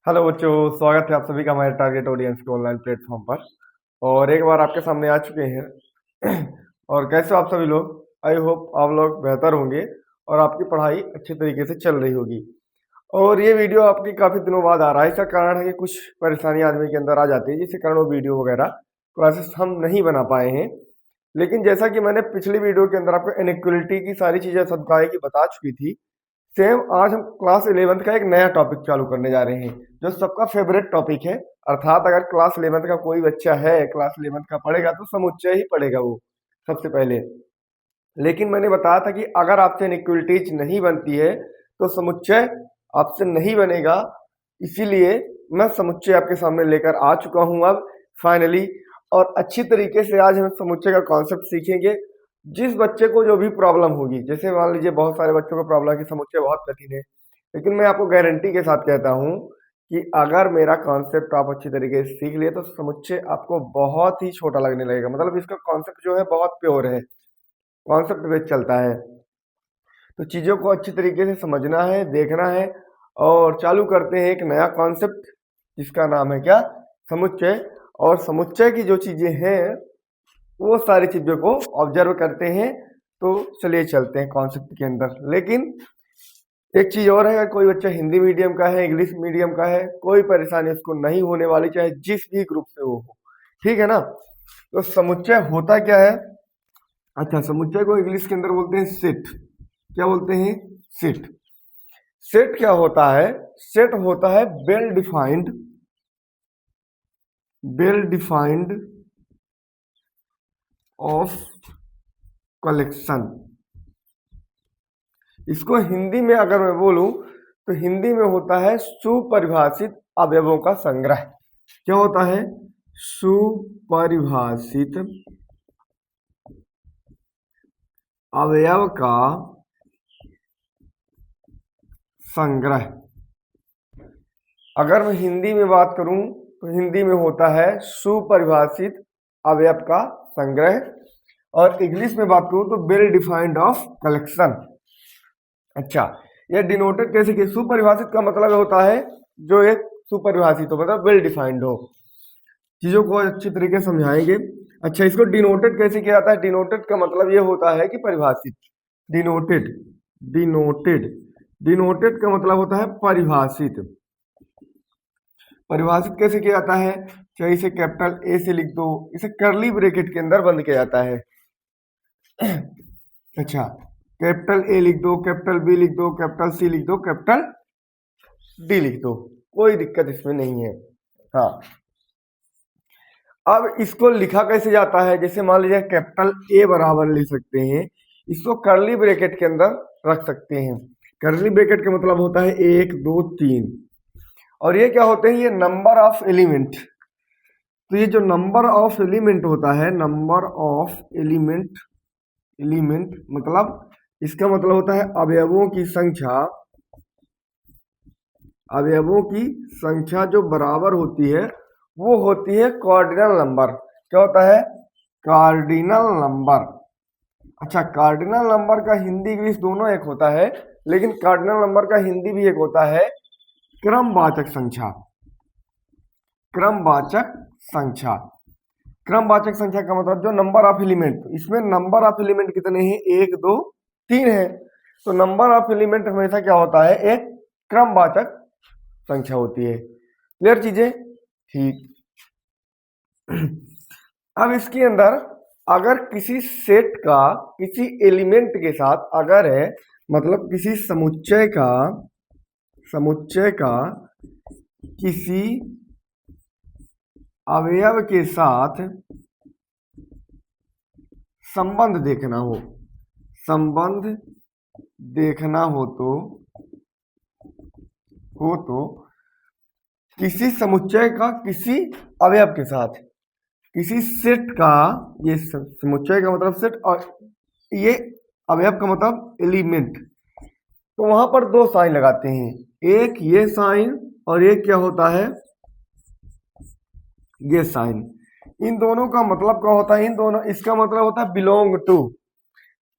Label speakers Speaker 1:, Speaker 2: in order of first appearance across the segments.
Speaker 1: Hello बच्चों, स्वागत है आप सभी का हमारे टारगेट ऑडियंस के ऑनलाइन प्लेटफॉर्म पर। और एक बार आपके सामने आ चुके हैं। और कैसे हो आप सभी लोग? आई होप आप लोग बेहतर होंगे और आपकी पढ़ाई अच्छे तरीके से चल रही होगी। और ये वीडियो आपकी काफ़ी दिनों बाद आ रहा है। इसका कारण है कि कुछ परेशानी आदमी के अंदर आ जाती है, जिसके कारण वो वीडियो वगैरह क्लासेस हम नहीं बना पाए हैं। लेकिन जैसा कि मैंने पिछली वीडियो के अंदर आपको इनइक्वलिटी की सारी चीज़ें समझाई की बता चुकी थी, सेम आज हम क्लास 11th का एक नया टॉपिक चालू करने जा रहे हैं, जो सबका फेवरेट टॉपिक है। अर्थात अगर क्लास 11th का कोई बच्चा है, क्लास 11th का पढ़ेगा तो समुच्चय ही पढ़ेगा वो सबसे पहले। लेकिन मैंने बताया था कि अगर आपसे इनइक्वलिटीज नहीं बनती है तो समुच्चय आपसे नहीं बनेगा। इसीलिए मैं समुच्चय आपके सामने लेकर आ चुका हूं अब फाइनली। और अच्छी तरीके से आज हम समुच्चय का कॉन्सेप्ट सीखेंगे। जिस बच्चे को जो भी प्रॉब्लम होगी, जैसे मान लीजिए बहुत सारे बच्चों को प्रॉब्लम है कि समुच्चय बहुत कठिन है, लेकिन मैं आपको गारंटी के साथ कहता हूँ कि अगर मेरा कॉन्सेप्ट आप अच्छी तरीके से सीख लिए तो समुच्चय आपको बहुत ही छोटा लगने लगेगा। मतलब इसका कॉन्सेप्ट जो है बहुत प्योर है, कॉन्सेप्ट बेस्ड चलता है। तो चीज़ों को अच्छी तरीके से समझना है, देखना है। और चालू करते हैं एक नया कॉन्सेप्ट जिसका नाम है क्या? समुच्चय। और समुच्चय की जो चीज़ें हैं वो सारी चीज़ों को ऑब्जर्व करते हैं। तो चलिए चलते हैं कॉन्सेप्ट के अंदर। लेकिन एक चीज़ और है, अगर कोई बच्चा हिंदी मीडियम का है, इंग्लिश मीडियम का है, कोई परेशानी उसको नहीं होने वाली, चाहे जिस भी ग्रुप से वो हो, ठीक है ना? तो समुच्चय होता क्या है? अच्छा, समुच्चय को इंग्लिश के अंदर बोलते हैं सेट। क्या बोलते हैं? सेट। सेट क्या होता है? सेट होता है वेल डिफाइंड ऑफ कलेक्शन। इसको हिंदी में अगर मैं बोलूं तो हिंदी में होता है सुपरिभाषित अवयवों का संग्रह। क्या होता है? सुपरिभाषित अवयव का संग्रह। अगर मैं हिंदी में बात करूं तो हिंदी में होता है सुपरिभाषित अवयव का संग्रह। और इंग्लिश में बात करूं तो वेल डिफाइंड ऑफ कलेक्शन। अच्छा, यह डिनोटेड कैसे कि सुपरिभाषित का मतलब होता है जो एक सुपरिभाषित हो, मतलब वेल डिफाइंड हो। चीजों को अच्छी तरीके से समझाएंगे। अच्छा, इसको डिनोटेड कैसे किया जाता है? डिनोटेड का मतलब ये होता है कि परिभाषित। डिनोटेड डिनोटेड डिनोटेड का मतलब होता है परिभाषित। परिभाषित कैसे किया जाता है? चाहे इसे कैपिटल ए से लिख दो, इसे करली ब्रैकेट के अंदर बंद किया जाता है। अच्छा, कैपिटल ए लिख दो, कैपिटल बी लिख दो, कैपिटल सी लिख दो, कैपिटल डी लिख दो, कोई दिक्कत इसमें नहीं है। हाँ, अब इसको लिखा कैसे जाता है? जैसे मान लीजिए कैपिटल ए बराबर लिख सकते हैं, इसको करली ब्रैकेट के अंदर रख सकते हैं। करली ब्रैकेट का मतलब होता है 1 2 3। और ये क्या होते हैं? ये नंबर ऑफ एलिमेंट। तो ये जो नंबर ऑफ एलिमेंट होता है, नंबर ऑफ एलिमेंट, एलिमेंट मतलब इसका मतलब होता है अवयवों की संख्या। अवयवों की संख्या जो बराबर होती है वो होती है कार्डिनल नंबर। क्या होता है? Cardinal number. अच्छा, कार्डिनल नंबर का हिंदी इंग्लिश दोनों एक होता है, लेकिन कार्डिनल नंबर का हिंदी भी एक होता है क्रमवाचक संख्या। क्रमवाचक संख्या। क्रमवाचक संख्या का मतलब जो नंबर ऑफ एलिमेंट, इसमें नंबर ऑफ एलिमेंट कितने हैं? 1 2 3 है। तो नंबर ऑफ एलिमेंट हमेशा क्या होता है? एक क्रमवाचक संख्या होती है। क्लियर चीजें? ठीक। अब इसके अंदर अगर किसी सेट का किसी एलिमेंट के साथ अगर है, मतलब किसी समुच्चय का किसी अवयव के साथ संबंध देखना हो, संबंध देखना हो तो किसी समुच्चय का किसी अवयव के साथ, किसी सेट का, ये समुच्चय का मतलब सेट और ये अवयव का मतलब एलिमेंट, तो वहां पर दो साइन लगाते हैं, एक ये साइन और एक क्या होता है? ये साइन। इन दोनों का मतलब क्या होता है? इन दोनों, इसका मतलब होता है बिलोंग टू,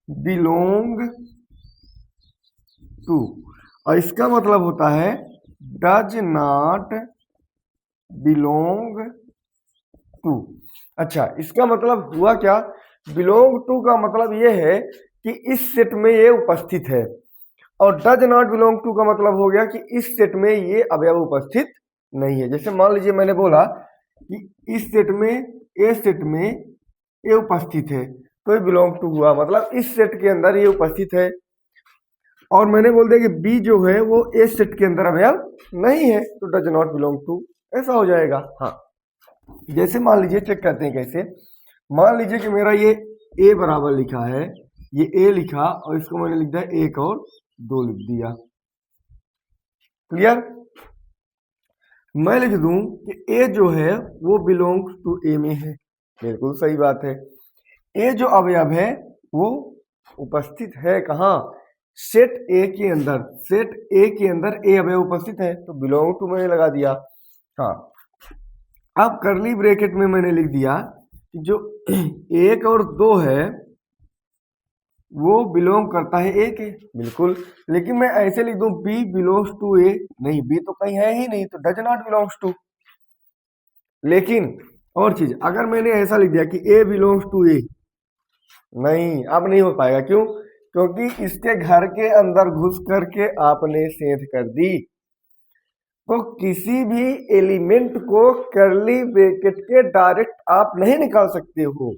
Speaker 1: बिलोंग टू, और इसका मतलब होता है डज नॉट बिलोंग टू। अच्छा, इसका मतलब हुआ क्या? बिलोंग टू का मतलब ये है कि इस सेट में ये उपस्थित है, और डज नॉट बिलोंग टू का मतलब हो गया कि इस सेट में ये अवयव उपस्थित नहीं है। जैसे मान लीजिए मैंने बोला कि इस सेट में ये उपस्थित है, तो ये बिलोंग टू हुआ, मतलब इस सेट के अंदर ये उपस्थित है। और मैंने बोल दिया कि बी जो है वो ए सेट के अंदर अवयव नहीं है, तो डज नॉट बिलोंग टू, ऐसा हो जाएगा। हाँ, जैसे मान लीजिए, चेक करते हैं कैसे। मान लीजिए कि मेरा ये ए बराबर लिखा है, ये ए लिखा और इसको मैंने लिख दिया 1 और 2 लिख दिया। क्लियर? मैं लिख दूं कि ए जो है वो बिलोंग्स टू ए में है, बिल्कुल सही बात है। ए जो अवयव है वो उपस्थित है कहाँ? सेट ए के अंदर। सेट ए के अंदर ए अवयव उपस्थित है, तो बिलोंग टू मैंने लगा दिया। हाँ, अब करली ब्रैकेट में मैंने लिख दिया कि जो 1 और 2 है वो बिलोंग करता है ए के, बिल्कुल। लेकिन मैं ऐसे लिख दूं बी बिलोंग्स टू ए, नहीं, बी तो कहीं है ही नहीं, तो डज नॉट बिलोंग्स टू। लेकिन और चीज, अगर मैंने ऐसा लिख दिया कि ए बिलोंग्स टू ए, नहीं, अब नहीं हो पाएगा। क्यों? क्योंकि इसके घर के अंदर घुस करके आपने सेंध कर दी। तो किसी भी एलिमेंट को करली ब्रैकेट के डायरेक्ट आप नहीं निकाल सकते हो,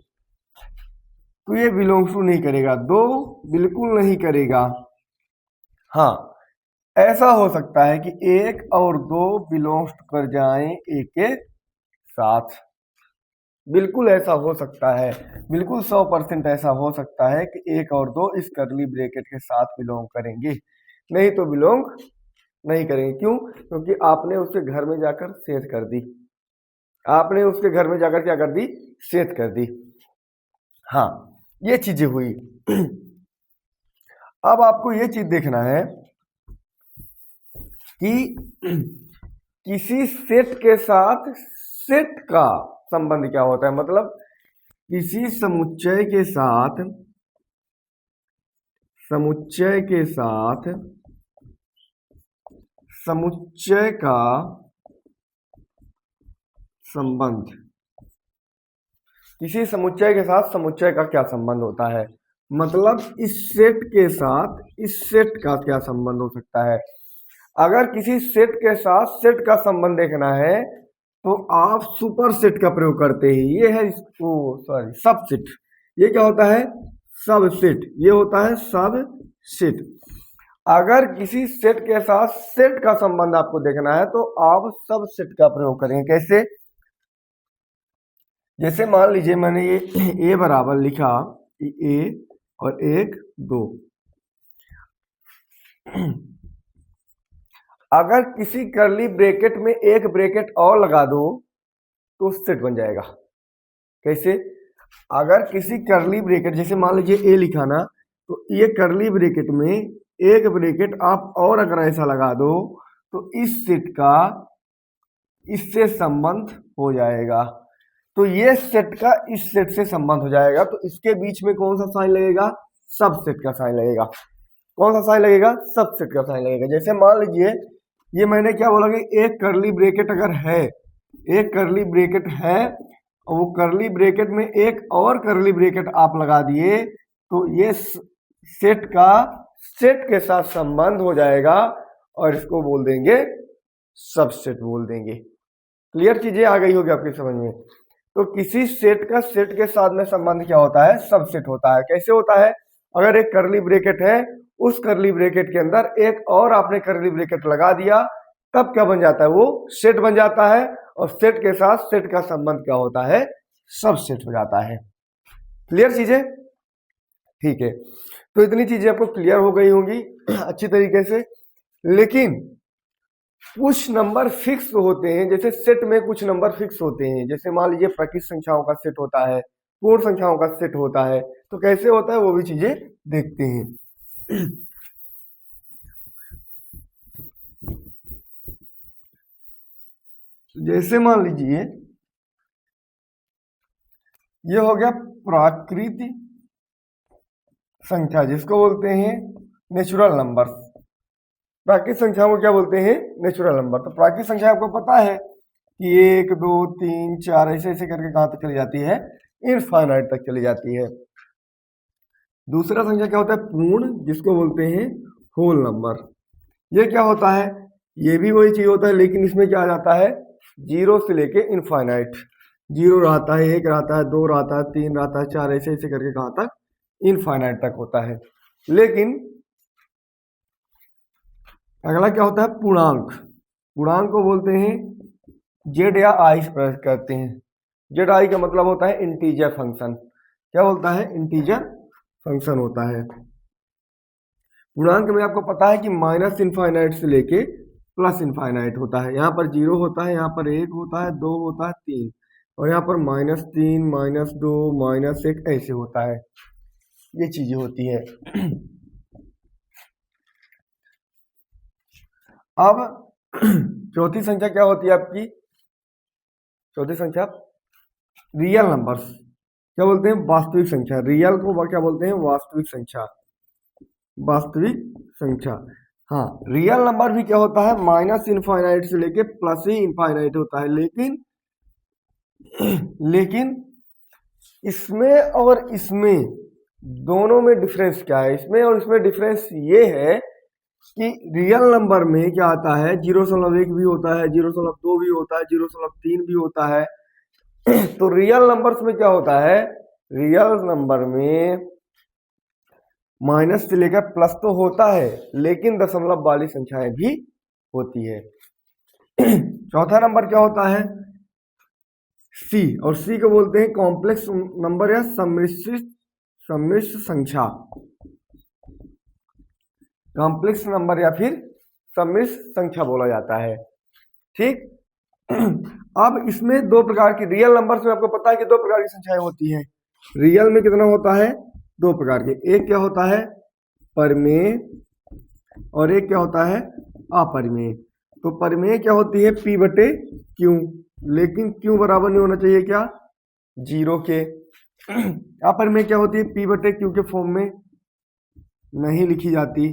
Speaker 1: तो ये बिलोंग्स टू नहीं करेगा, दो बिल्कुल नहीं करेगा। हाँ, ऐसा हो सकता है कि 1 और 2 बिलोंग्स कर जाएं ए के साथ, बिल्कुल ऐसा हो सकता है, बिल्कुल 100% ऐसा हो सकता है कि 1 और 2 इस करली ब्रैकेट के साथ बिलोंग करेंगे, नहीं तो बिलोंग नहीं करेंगे। क्यों? क्योंकि आपने उसके घर में जाकर सेध कर दी, आपने उसके घर में जाकर क्या कर दी? सेध कर दी। हाँ, ये चीजें हुई। अब आपको ये चीज देखना है कि किसी सेट के साथ सेट का संबंध क्या होता है। मतलब किसी समुच्चय के साथ समुच्चय का संबंध, किसी समुच्चय के साथ समुच्चय का क्या संबंध होता है। मतलब इस सेट के साथ इस सेट का क्या संबंध हो सकता है। अगर किसी सेट के साथ सेट का संबंध देखना है तो आप सुपर सेट का प्रयोग करते हैं। ये है सब सेट। ये क्या होता है? सब सेट। ये होता है सब सेट। अगर किसी सेट के साथ सेट का संबंध आपको देखना है तो आप सब सेट का प्रयोग करेंगे। कैसे? जैसे मान लीजिए मैंने ये ए बराबर लिखा, ए और 1 2। अगर किसी करली ब्रैकेट में एक ब्रैकेट और लगा दो तो सेट बन जाएगा। कैसे? अगर किसी करली ब्रैकेट, जैसे मान लीजिए ए लिखा ना, तो ये करली ब्रैकेट में एक ब्रैकेट आप और अगर ऐसा लगा दो तो इस सेट का इससे संबंध हो जाएगा। तो ये सेट का इस सेट से संबंध हो जाएगा, तो इसके बीच में कौन सा साइन लगेगा? सब सेट का साइन लगेगा। कौन सा साइन लगेगा? सब सेट का साइन लगेगा। जैसे मान लीजिए ये मैंने क्या बोला कि एक करली ब्रैकेट अगर है, एक करली ब्रैकेट है और वो करली ब्रैकेट में एक और करली ब्रैकेट आप लगा दिए तो ये सेट का सेट के साथ संबंध हो जाएगा और इसको बोल देंगे सबसेट बोल देंगे। क्लियर चीजें आ गई होगी आपकी समझ में। तो किसी सेट का सेट के साथ में संबंध क्या होता है? सबसेट होता है। कैसे होता है? अगर एक करली ब्रैकेट है, उस करली ब्रैकेट के अंदर एक और आपने करली ब्रैकेट लगा दिया, तब क्या बन जाता है? वो सेट बन जाता है। और सेट के साथ सेट का संबंध क्या होता है? सबसेट हो जाता है। क्लियर चीजें? ठीक है, तो इतनी चीजें आपको क्लियर हो गई होंगी अच्छी तरीके से। लेकिन कुछ नंबर फिक्स होते हैं, जैसे सेट में कुछ नंबर फिक्स होते हैं। जैसे मान लीजिए प्राकृत संख्याओं का सेट होता है, पूर्ण संख्याओं का सेट होता है। तो कैसे होता है वो भी चीजें देखते हैं। जैसे मान लीजिए ये हो गया प्राकृतिक संख्या, जिसको बोलते हैं नेचुरल नंबर। प्राकृतिक संख्याओं को क्या बोलते हैं? Natural number. तो प्राकृतिक संख्या आपको पता है कि 1 2 3 4 ऐसे ऐसे करके कहाँ तक चली जाती है? इनफाइनाइट तक चली जाती है। दूसरा संख्या क्या होता है? पूर्ण, जिसको बोलते हैं होल नंबर। ये क्या होता है? ये भी वही चीज होता है, लेकिन इसमें क्या आ जाता है? 0 से लेके इनफाइनाइट। 0 रहता है, 1 रहता है, 2 रहता है, 3 रहता है, 4 ऐसे ऐसे करके कहाँ तक? इनफाइनाइट तक होता है। लेकिन अगला क्या होता है? पूर्णांक। पूर्णांक को बोलते हैं जेड या आई से प्रकट करते हैं। जेड आई का मतलब होता है इंटीजर फंक्शन। क्या बोलता है? इंटीजर फंक्शन होता है। पूर्णांक में आपको पता है कि माइनस इनफाइनाइट से लेके प्लस इनफाइनाइट होता है। यहाँ पर 0 होता है, यहाँ पर 1 होता है, 2 होता है, 3, और यहाँ पर -3 -2 -1 ऐसे होता है। ये चीजें होती है। अब चौथी संख्या क्या होती है आपकी? चौथी संख्या रियल नंबर्स। क्या बोलते हैं? वास्तविक संख्या। रियल को क्या बोलते हैं? वास्तविक संख्या। वास्तविक संख्या। हाँ, रियल नंबर भी क्या होता है? माइनस इनफाइनाइट से लेके प्लस ही इनफाइनाइट होता है। लेकिन इसमें और इसमें दोनों में डिफरेंस क्या है? इसमें और इसमें डिफरेंस ये है कि रियल नंबर में क्या आता है? 0.1 भी होता है, 0.2 भी होता है, 0.3 भी होता है। तो रियल नंबर्स में क्या होता है? रियल नंबर में माइनस से लेकर प्लस तो होता है, लेकिन दशमलव वाली संख्याएं भी होती है। चौथा नंबर क्या होता है? सी, और सी को बोलते हैं कॉम्प्लेक्स नंबर या सम्मिश्र संख्या। कॉम्प्लेक्स नंबर या फिर सम्मिश्र संख्या बोला जाता है। ठीक। अब इसमें दो प्रकार की रियल नंबर्स में आपको पता है कि दो प्रकार की संख्याएं होती हैं। रियल में कितना होता है? दो प्रकार के। एक क्या होता है? परिमेय, और एक क्या होता है? अपरिमेय। तो परिमेय क्या होती है? P/Q, लेकिन Q बराबर नहीं होना चाहिए क्या? 0 के। अपरिमेय क्या होती है? P/Q के फॉर्म में नहीं लिखी जाती,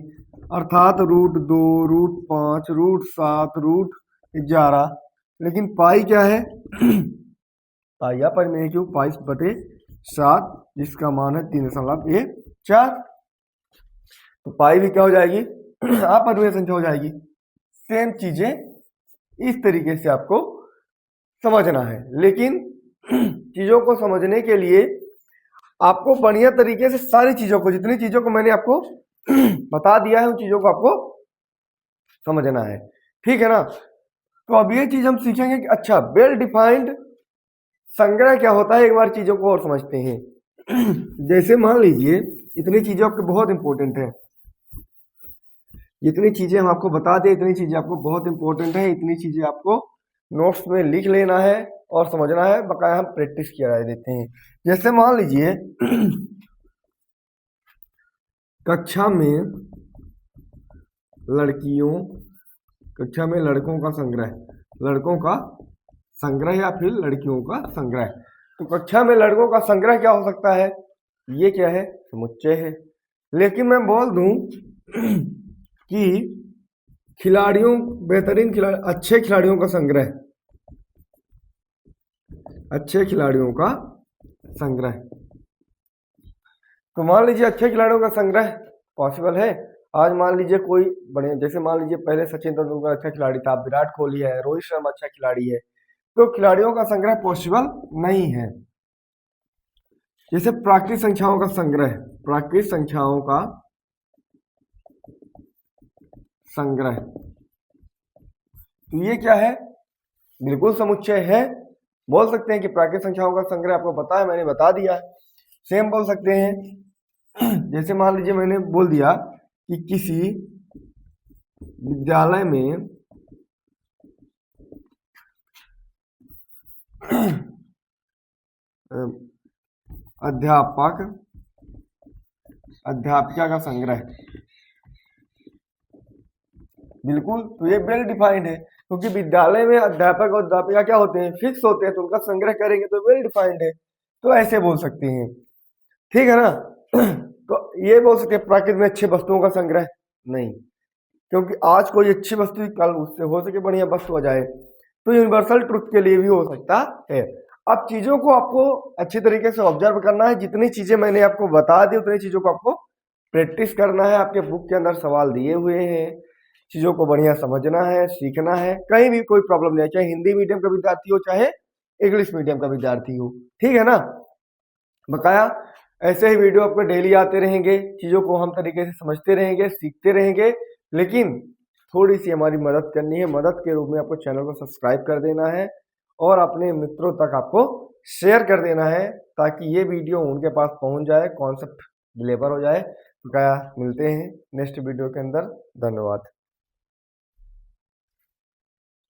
Speaker 1: अर्थात √2, √5, √7, √11। लेकिन पाई क्या है? पाई अपरिमेय क्यों? पाई/7, जिसका मान है 3.14। तो पाई भी क्या हो जाएगी? अपरिमेय संख्या हो जाएगी। सेम चीजें इस तरीके से आपको समझना है, लेकिन चीजों को समझने के लिए आपको बढ़िया तरीके से सारी चीजों को, जितनी चीजों को मैंने आपको बता दिया है, उन चीजों को आपको समझना है। ठीक है ना? तो अब ये चीज हम सीखेंगे कि अच्छा, वेल डिफाइंड संग्रह क्या होता है। एक बार चीजों को और समझते हैं। जैसे मान लीजिए, इतनी चीजें आपको बहुत इंपॉर्टेंट है। जितनी चीजें हम आपको बता दें, इतनी चीजें आपको बहुत इंपॉर्टेंट है। इतनी चीजें आपको नोट्स में लिख लेना है और समझना है। बकाया हम प्रैक्टिस किया देते हैं। जैसे मान लीजिए, कक्षा में लड़कों का संग्रह, लड़कों का संग्रह या फिर लड़कियों का संग्रह। तो कक्षा में लड़कों का संग्रह क्या हो सकता है? ये क्या है? समुच्चय है। लेकिन मैं बोल दूं कि खिलाड़ियों, बेहतरीन खिलाड़ी, अच्छे खिलाड़ियों का संग्रह, अच्छे खिलाड़ियों का संग्रह। तो मान लीजिए अच्छे खिलाड़ियों का संग्रह पॉसिबल है। आज मान लीजिए कोई बड़े, जैसे मान लीजिए पहले सचिन तेंदुलकर अच्छा खिलाड़ी था, विराट कोहली है, रोहित शर्मा अच्छा खिलाड़ी है। तो खिलाड़ियों का संग्रह पॉसिबल नहीं है। जैसे प्राकृतिक संख्याओं का संग्रह, प्राकृतिक संख्याओं का संग्रह, तो ये क्या है? बिल्कुल समुच्चय है। बोल सकते हैं कि प्राकृतिक संख्याओं का संग्रह आपको पता है, मैंने बता दिया है। सेम बोल सकते हैं। जैसे मान लीजिए मैंने बोल दिया कि किसी विद्यालय में अध्यापक अध्यापिका का संग्रह। बिल्कुल, तो ये वेल डिफाइंड है, क्योंकि विद्यालय में अध्यापक और अध्यापिका क्या होते हैं? फिक्स होते हैं। तो उनका संग्रह करेंगे तो वेल डिफाइंड है। तो ऐसे बोल सकते हैं। ठीक है ना? तो ये बोल सकते हैं प्राकृतिक में अच्छे वस्तुओं का संग्रह नहीं। क्योंकि आज कोई अच्छी वस्तु कल उससे हो सके बढ़िया वस्तु आ जाए, तो यूनिवर्सल ट्रुथ के लिए भी हो सकता है। अब चीज़ों को आपको अच्छी तरीके से ऑब्जर्व करना है, जितनी चीज़ें मैंने आपको बता दी उतनी चीज़ों को आपको प्रैक्टिस करना है। आपके बुक के अंदर सवाल दिए हुए हैं, चीज़ों को बढ़िया समझना है, सीखना है। कहीं भी कोई प्रॉब्लम नहीं है, चाहे हिंदी मीडियम का विद्यार्थी हो चाहे इंग्लिश मीडियम का विद्यार्थी हो, ठीक है ना। बकाया ऐसे ही वीडियो आपको डेली आते रहेंगे, चीज़ों को हम तरीके से समझते रहेंगे, सीखते रहेंगे। लेकिन थोड़ी सी हमारी मदद करनी है, मदद के रूप में आपको चैनल को सब्सक्राइब कर देना है और अपने मित्रों तक आपको शेयर कर देना है, ताकि ये वीडियो उनके पास पहुंच जाए, कॉन्सेप्ट डिलीवर हो जाए। बकाया मिलते हैं नेक्स्ट वीडियो के अंदर। धन्यवाद।